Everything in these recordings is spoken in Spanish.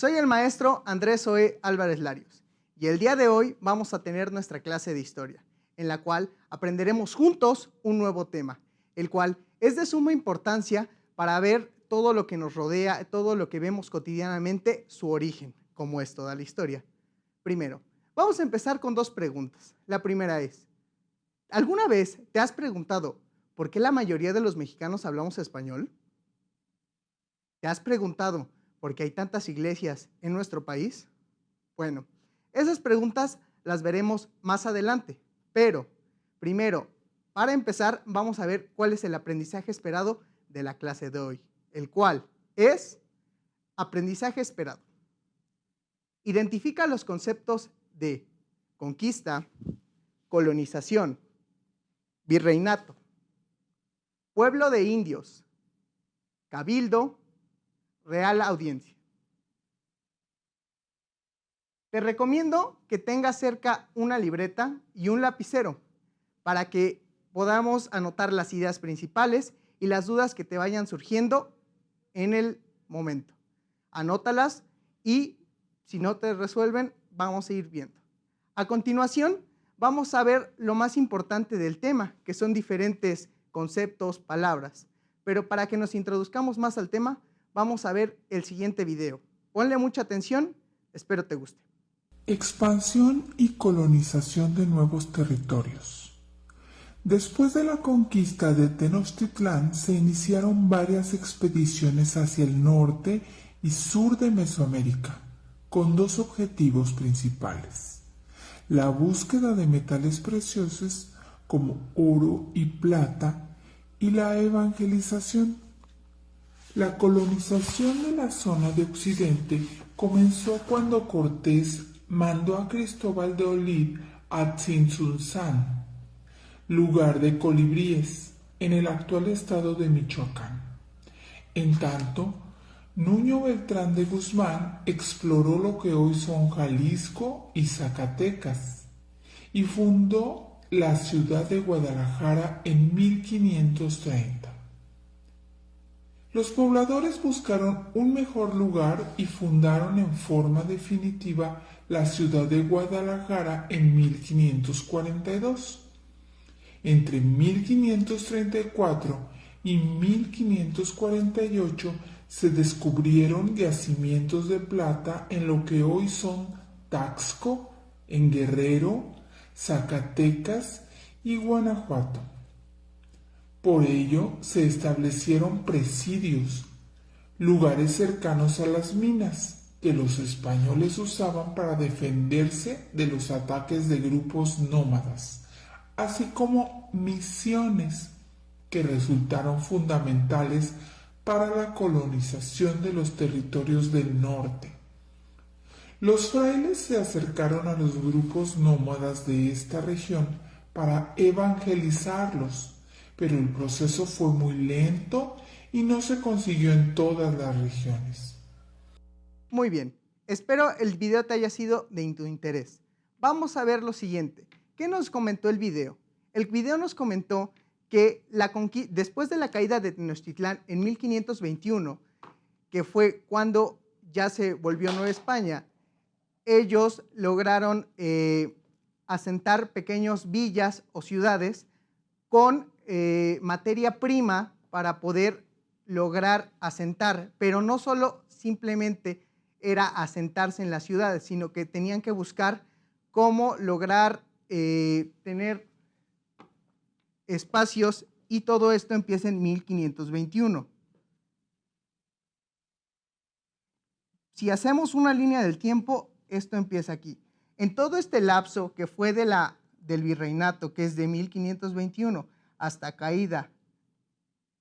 Soy el maestro Andrés Zoe Álvarez Larios y el día de hoy vamos a tener nuestra clase de historia, en la cual aprenderemos juntos un nuevo tema, el cual es de suma importancia para ver todo lo que nos rodea, todo lo que vemos cotidianamente, su origen, como es toda la historia. Primero, vamos a empezar con dos preguntas. La primera es, ¿alguna vez te has preguntado por qué la mayoría de los mexicanos hablamos español? ¿Te has preguntado por qué hay tantas iglesias en nuestro país? Bueno, esas preguntas las veremos más adelante, pero primero, para empezar, vamos a ver cuál es el aprendizaje esperado de la clase de hoy, el cual es aprendizaje esperado. Identifica los conceptos de conquista, colonización, virreinato, pueblo de indios, cabildo, Real Audiencia. Te recomiendo que tengas cerca una libreta y un lapicero para que podamos anotar las ideas principales y las dudas que te vayan surgiendo en el momento. Anótalas y si no te resuelven, vamos a ir viendo. A continuación, vamos a ver lo más importante del tema, que son diferentes conceptos, palabras. Pero para que nos introduzcamos más al tema, vamos a ver el siguiente video. Ponle mucha atención, espero te guste. Expansión y colonización de nuevos territorios. Después de la conquista de Tenochtitlán, se iniciaron varias expediciones hacia el norte y sur de Mesoamérica, con dos objetivos principales: la búsqueda de metales preciosos como oro y plata y la evangelización. La colonización de la zona de Occidente comenzó cuando Cortés mandó a Cristóbal de Olid a Tzintzuntzán, lugar de colibríes, en el actual estado de Michoacán. En tanto, Nuño Beltrán de Guzmán exploró lo que hoy son Jalisco y Zacatecas y fundó la ciudad de Guadalajara en 1530. Los pobladores buscaron un mejor lugar y fundaron en forma definitiva la ciudad de Guadalajara en 1542. Entre 1534 y 1548 se descubrieron yacimientos de plata en lo que hoy son Taxco, en Guerrero, Zacatecas y Guanajuato. Por ello se establecieron presidios, lugares cercanos a las minas, que los españoles usaban para defenderse de los ataques de grupos nómadas, así como misiones que resultaron fundamentales para la colonización de los territorios del norte. Los frailes se acercaron a los grupos nómadas de esta región para evangelizarlos, pero el proceso fue muy lento y no se consiguió en todas las regiones. Muy bien, espero el video te haya sido de tu interés. Vamos a ver lo siguiente. ¿Qué nos comentó el video? El video nos comentó que después de la caída de Tenochtitlán en 1521, que fue cuando ya se volvió Nueva España, ellos lograron asentar pequeñas villas o ciudades con materia prima para poder lograr asentar, pero no solo simplemente era asentarse en las ciudades, sino que tenían que buscar cómo lograr tener espacios, y todo esto empieza en 1521. Si hacemos una línea del tiempo, esto empieza aquí. En todo este lapso que fue del virreinato, que es de 1521 hasta caída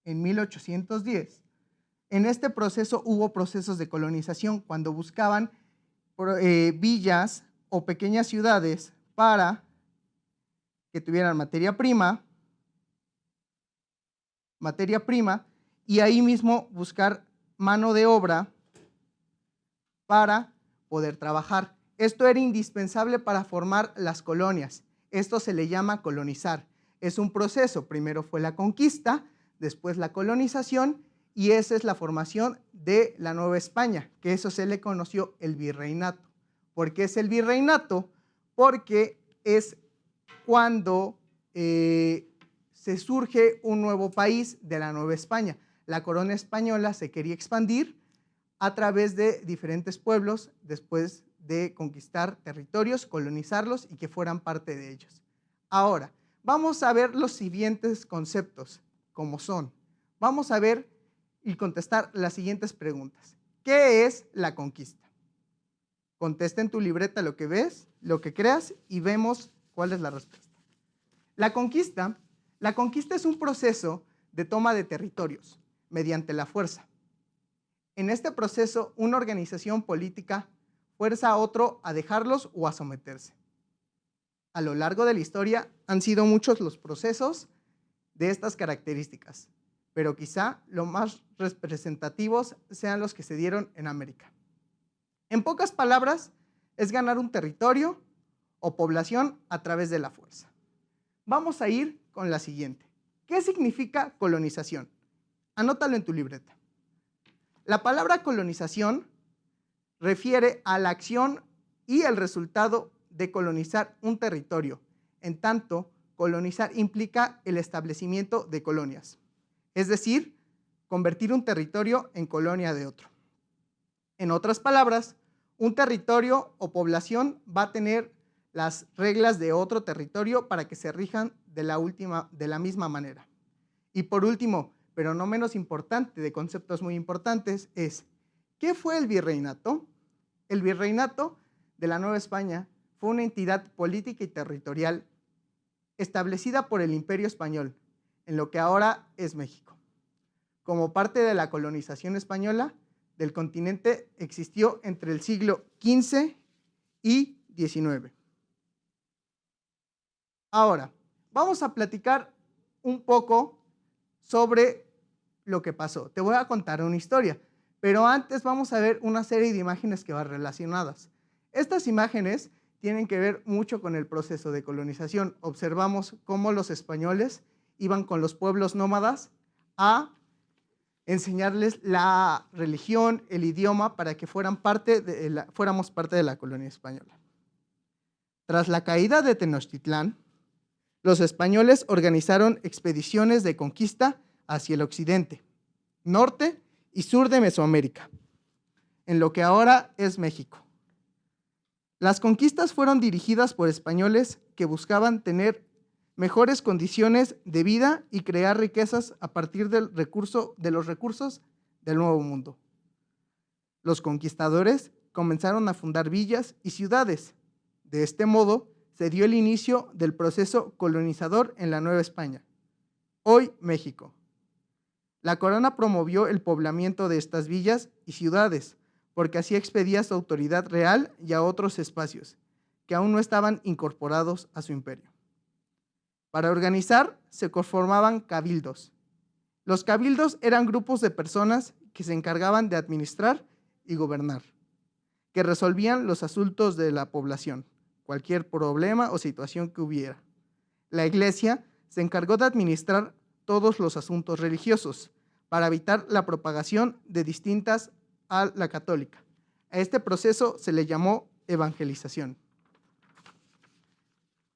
en 1810, en este proceso hubo procesos de colonización cuando buscaban villas o pequeñas ciudades para que tuvieran materia prima, y ahí mismo buscar mano de obra para poder trabajar. Esto era indispensable para formar las colonias. Esto se le llama colonizar. Es un proceso. Primero fue la conquista, después la colonización y esa es la formación de la Nueva España, que eso se le conoció el virreinato. ¿Por qué es el virreinato? Porque es cuando se surge un nuevo país de la Nueva España. La corona española se quería expandir a través de diferentes pueblos después de conquistar territorios, colonizarlos y que fueran parte de ellos. Ahora, vamos a ver los siguientes conceptos, como son. Vamos a ver y contestar las siguientes preguntas. ¿Qué es la conquista? Contesta en tu libreta lo que ves, lo que creas y vemos cuál es la respuesta. La conquista es un proceso de toma de territorios mediante la fuerza. En este proceso, una organización política fuerza a otro a dejarlos o a someterse. A lo largo de la historia han sido muchos los procesos de estas características, pero quizá los más representativos sean los que se dieron en América. En pocas palabras, es ganar un territorio o población a través de la fuerza. Vamos a ir con la siguiente. ¿Qué significa colonización? Anótalo en tu libreta. La palabra colonización refiere a la acción y el resultado de colonizar un territorio. En tanto, colonizar implica el establecimiento de colonias, es decir, convertir un territorio en colonia de otro. En otras palabras, un territorio o población va a tener las reglas de otro territorio para que se rijan de la misma manera. Y por último, pero no menos importante, de conceptos muy importantes, es ¿qué fue el virreinato? El virreinato de la Nueva España fue una entidad política y territorial establecida por el Imperio Español, en lo que ahora es México. Como parte de la colonización española del continente, existió entre el siglo XV y XIX. Ahora, vamos a platicar un poco sobre lo que pasó. Te voy a contar una historia, pero antes vamos a ver una serie de imágenes que van relacionadas. Estas imágenes tienen que ver mucho con el proceso de colonización. Observamos cómo los españoles iban con los pueblos nómadas a enseñarles la religión, el idioma, para que fuéramos parte de la colonia española. Tras la caída de Tenochtitlán, los españoles organizaron expediciones de conquista hacia el occidente, norte y sur de Mesoamérica, en lo que ahora es México. Las conquistas fueron dirigidas por españoles que buscaban tener mejores condiciones de vida y crear riquezas a partir de los recursos del Nuevo Mundo. Los conquistadores comenzaron a fundar villas y ciudades. De este modo, se dio el inicio del proceso colonizador en la Nueva España, hoy México. La corona promovió el poblamiento de estas villas y ciudades, porque así expedía su autoridad real y a otros espacios, que aún no estaban incorporados a su imperio. Para organizar, se conformaban cabildos. Los cabildos eran grupos de personas que se encargaban de administrar y gobernar, que resolvían los asuntos de la población, cualquier problema o situación que hubiera. La Iglesia se encargó de administrar todos los asuntos religiosos para evitar la propagación de distintas a la católica. A este proceso se le llamó evangelización.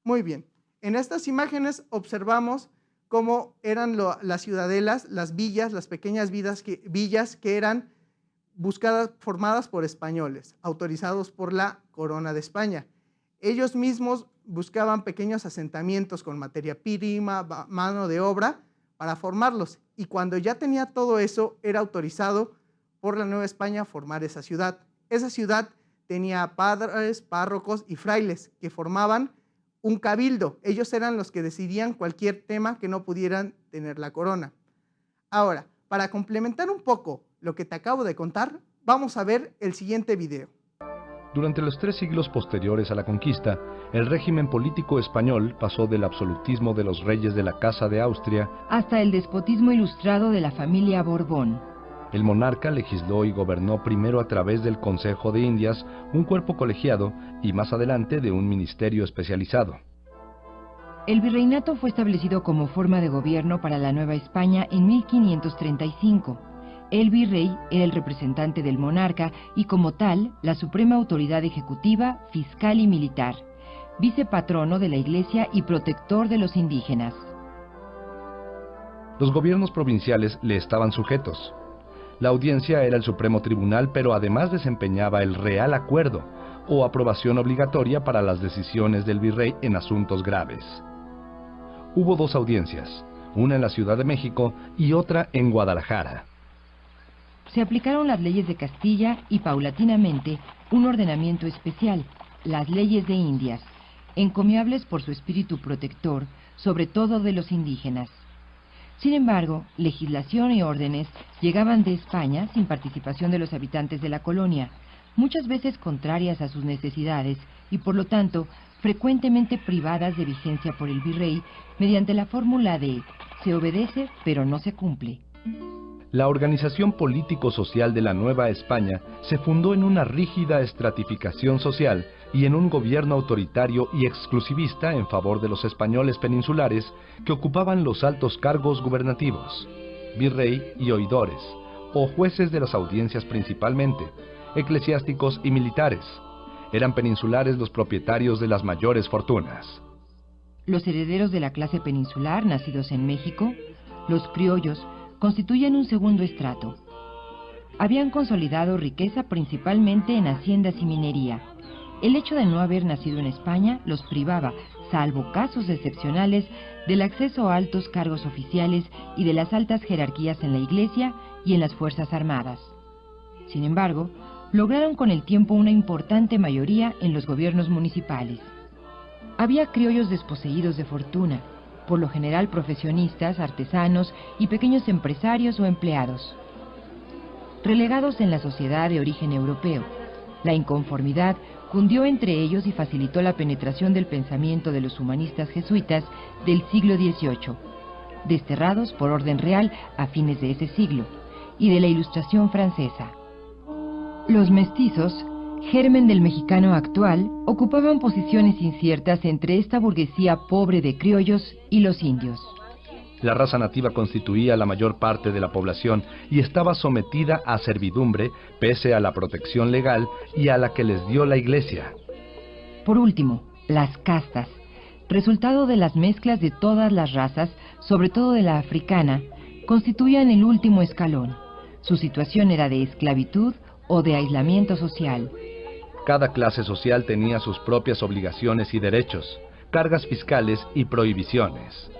Muy bien, en estas imágenes observamos cómo eran las ciudadelas, las villas, las pequeñas villas que eran formadas por españoles, autorizados por la Corona de España. Ellos mismos buscaban pequeños asentamientos con materia prima, mano de obra, para formarlos. Y cuando ya tenía todo eso, era autorizado por la Nueva España formar esa ciudad. Esa ciudad tenía padres, párrocos y frailes que formaban un cabildo. Ellos eran los que decidían cualquier tema que no pudieran tener la corona. Ahora, para complementar un poco lo que te acabo de contar, vamos a ver el siguiente video. Durante los 3 siglos posteriores a la conquista, el régimen político español pasó del absolutismo de los reyes de la Casa de Austria hasta el despotismo ilustrado de la familia Borbón. El monarca legisló y gobernó primero a través del Consejo de Indias, un cuerpo colegiado, y más adelante de un ministerio especializado. El virreinato fue establecido como forma de gobierno para la Nueva España en 1535. El virrey era el representante del monarca y como tal, la suprema autoridad ejecutiva, fiscal y militar, vicepatrono de la Iglesia y protector de los indígenas. Los gobiernos provinciales le estaban sujetos. La audiencia era el supremo tribunal, pero además desempeñaba el real acuerdo o aprobación obligatoria para las decisiones del virrey en asuntos graves. Hubo 2 audiencias, una en la Ciudad de México y otra en Guadalajara. Se aplicaron las leyes de Castilla y paulatinamente un ordenamiento especial, las leyes de Indias, encomiables por su espíritu protector, sobre todo de los indígenas. Sin embargo, legislación y órdenes llegaban de España sin participación de los habitantes de la colonia, muchas veces contrarias a sus necesidades y por lo tanto frecuentemente privadas de vigencia por el virrey mediante la fórmula de se obedece pero no se cumple. La organización político-social de la Nueva España se fundó en una rígida estratificación social y en un gobierno autoritario y exclusivista en favor de los españoles peninsulares que ocupaban los altos cargos gubernativos, virrey y oidores, o jueces de las audiencias principalmente, eclesiásticos y militares. Eran peninsulares los propietarios de las mayores fortunas. Los herederos de la clase peninsular, nacidos en México, los criollos, constituyen un segundo estrato. Habían consolidado riqueza principalmente en haciendas y minería. El hecho de no haber nacido en España los privaba, salvo casos excepcionales, del acceso a altos cargos oficiales y de las altas jerarquías en la Iglesia y en las Fuerzas Armadas. Sin embargo, lograron con el tiempo una importante mayoría en los gobiernos municipales. Había criollos desposeídos de fortuna, por lo general profesionistas, artesanos y pequeños empresarios o empleados. Relegados en la sociedad de origen europeo, la inconformidad cundió entre ellos y facilitó la penetración del pensamiento de los humanistas jesuitas del siglo XVIII, desterrados por orden real a fines de ese siglo, y de la Ilustración francesa. Los mestizos, germen del mexicano actual, ocupaban posiciones inciertas entre esta burguesía pobre de criollos y los indios. La raza nativa constituía la mayor parte de la población y estaba sometida a servidumbre pese a la protección legal y a la que les dio la Iglesia. Por último, las castas, resultado de las mezclas de todas las razas, sobre todo de la africana, constituían el último escalón. Su situación era de esclavitud o de aislamiento social. Cada clase social tenía sus propias obligaciones y derechos, cargas fiscales y prohibiciones.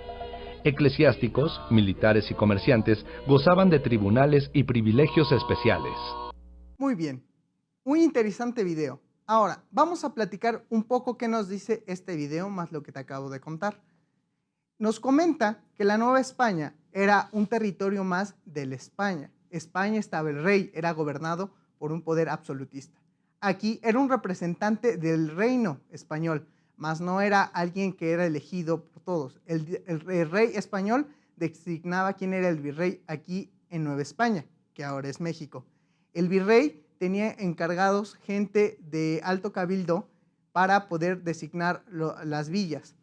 Eclesiásticos, militares y comerciantes gozaban de tribunales y privilegios especiales. Muy bien, muy interesante video. Ahora, vamos a platicar un poco qué nos dice este video más lo que te acabo de contar. Nos comenta que la Nueva España era un territorio más de la España. España estaba el rey, era gobernado por un poder absolutista. Aquí era un representante del reino español, mas no era alguien que era elegido por todos. El rey español designaba quién era el virrey aquí en Nueva España, que ahora es México. El virrey tenía encargados gente de alto cabildo para poder designar las villas.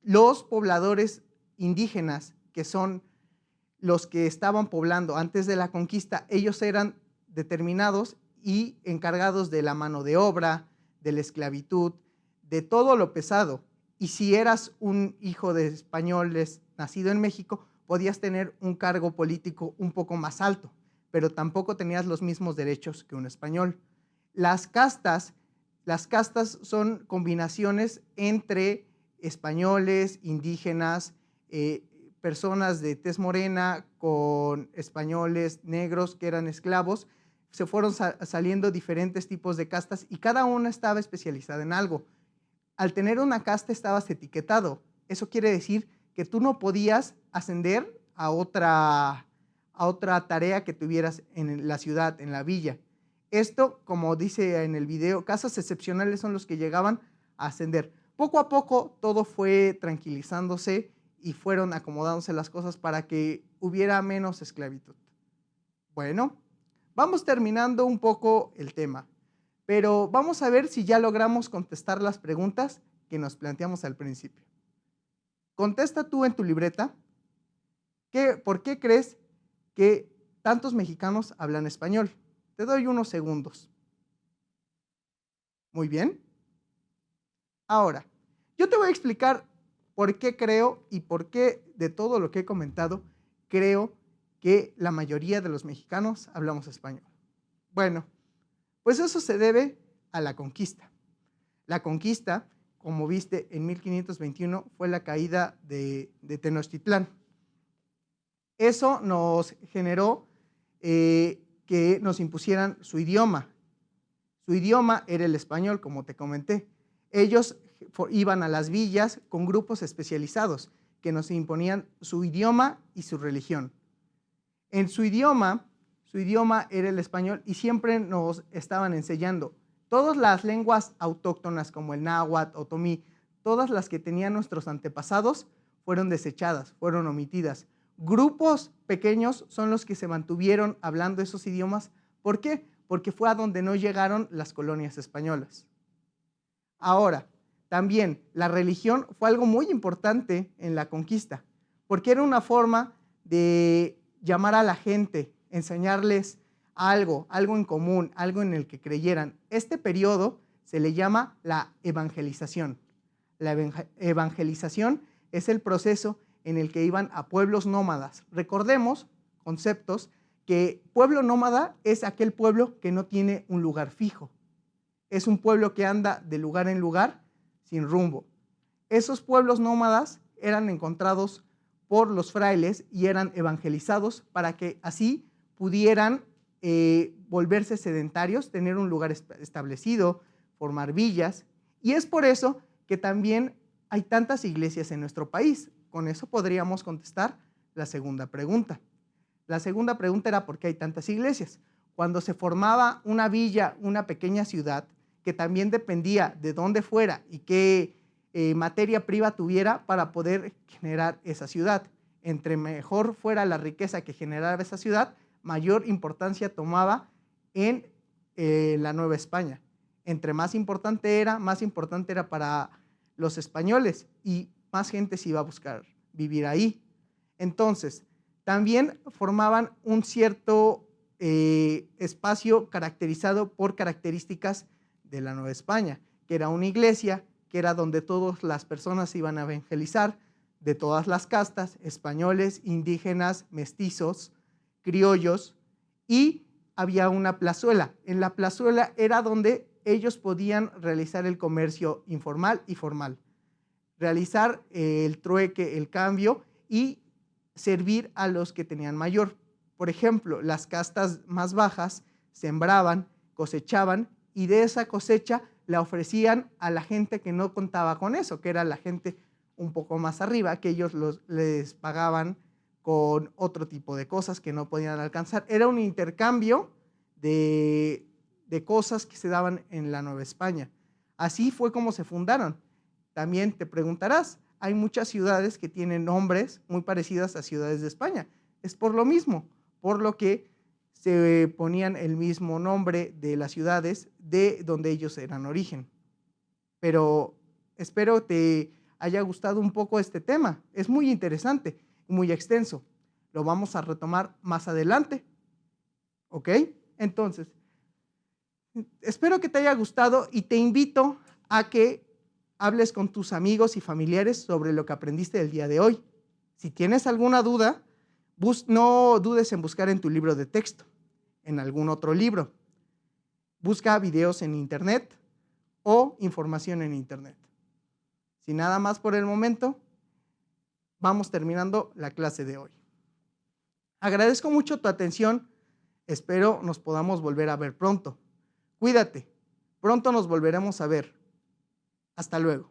Los pobladores indígenas, que son los que estaban poblando antes de la conquista, ellos eran determinados y encargados de la mano de obra, de la esclavitud, de todo lo pesado. Y si eras un hijo de españoles nacido en México, podías tener un cargo político un poco más alto, pero tampoco tenías los mismos derechos que un español. Las castas son combinaciones entre españoles, indígenas, personas de tez morena con españoles negros que eran esclavos. Se fueron saliendo diferentes tipos de castas y cada una estaba especializada en algo. Al tener una casta estabas etiquetado. Eso quiere decir que tú no podías ascender a otra tarea que tuvieras en la ciudad, en la villa. Esto, como dice en el video, casos excepcionales son los que llegaban a ascender. Poco a poco todo fue tranquilizándose y fueron acomodándose las cosas para que hubiera menos esclavitud. Bueno, vamos terminando un poco el tema, pero vamos a ver si ya logramos contestar las preguntas que nos planteamos al principio. Contesta tú en tu libreta, ¿por qué crees que tantos mexicanos hablan español? Te doy unos segundos. Muy bien. Ahora, yo te voy a explicar por qué creo y por qué de todo lo que he comentado, creo que la mayoría de los mexicanos hablamos español. Bueno, pues eso se debe a la conquista. La conquista, como viste, en 1521 fue la caída de Tenochtitlán. Eso nos generó que nos impusieran su idioma. Su idioma era el español, como te comenté. Ellos iban a las villas con grupos especializados que nos imponían su idioma y su religión. En su idioma era el español y siempre nos estaban enseñando todas las lenguas autóctonas como el náhuatl, otomí, todas las que tenían nuestros antepasados fueron desechadas, fueron omitidas. Grupos pequeños son los que se mantuvieron hablando esos idiomas. ¿Por qué? Porque fue a donde no llegaron las colonias españolas. Ahora, también la religión fue algo muy importante en la conquista, porque era una forma de llamar a la gente, enseñarles algo en común, algo en el que creyeran. Este periodo se le llama la evangelización. La evangelización es el proceso en el que iban a pueblos nómadas. Recordemos conceptos que pueblo nómada es aquel pueblo que no tiene un lugar fijo. Es un pueblo que anda de lugar en lugar sin rumbo. Esos pueblos nómadas eran encontrados por los frailes y eran evangelizados para que así pudieran volverse sedentarios, tener un lugar establecido, formar villas. Y es por eso que también hay tantas iglesias en nuestro país. Con eso podríamos contestar la segunda pregunta. La segunda pregunta era ¿por qué hay tantas iglesias? Cuando se formaba una villa, una pequeña ciudad, que también dependía de dónde fuera y qué materia prima tuviera para poder generar esa ciudad. Entre mejor fuera la riqueza que generaba esa ciudad, mayor importancia tomaba en la Nueva España. Entre más importante era para los españoles y más gente se iba a buscar vivir ahí. Entonces, también formaban un cierto espacio caracterizado por características de la Nueva España, que era una iglesia, que era donde todas las personas se iban a evangelizar, de todas las castas, españoles, indígenas, mestizos, criollos, y había una plazuela. En la plazuela era donde ellos podían realizar el comercio informal y formal, realizar el trueque, el cambio y servir a los que tenían mayor. Por ejemplo, las castas más bajas sembraban, cosechaban y de esa cosecha la ofrecían a la gente que no contaba con eso, que era la gente un poco más arriba, que ellos les pagaban con otro tipo de cosas que no podían alcanzar. Era un intercambio de cosas que se daban en la Nueva España. Así fue como se fundaron. También te preguntarás, hay muchas ciudades que tienen nombres muy parecidas a ciudades de España. Es por lo mismo, por lo que se ponían el mismo nombre de las ciudades de donde ellos eran origen. Pero espero te haya gustado un poco este tema. Es muy interesante, muy extenso. Lo vamos a retomar más adelante. ¿Ok? Entonces, espero que te haya gustado y te invito a que hables con tus amigos y familiares sobre lo que aprendiste el día de hoy. Si tienes alguna duda, no dudes en buscar en tu libro de texto, en algún otro libro. Busca videos en internet o información en internet. Sin nada más por el momento, vamos terminando la clase de hoy. Agradezco mucho tu atención. Espero nos podamos volver a ver pronto. Cuídate. Pronto nos volveremos a ver. Hasta luego.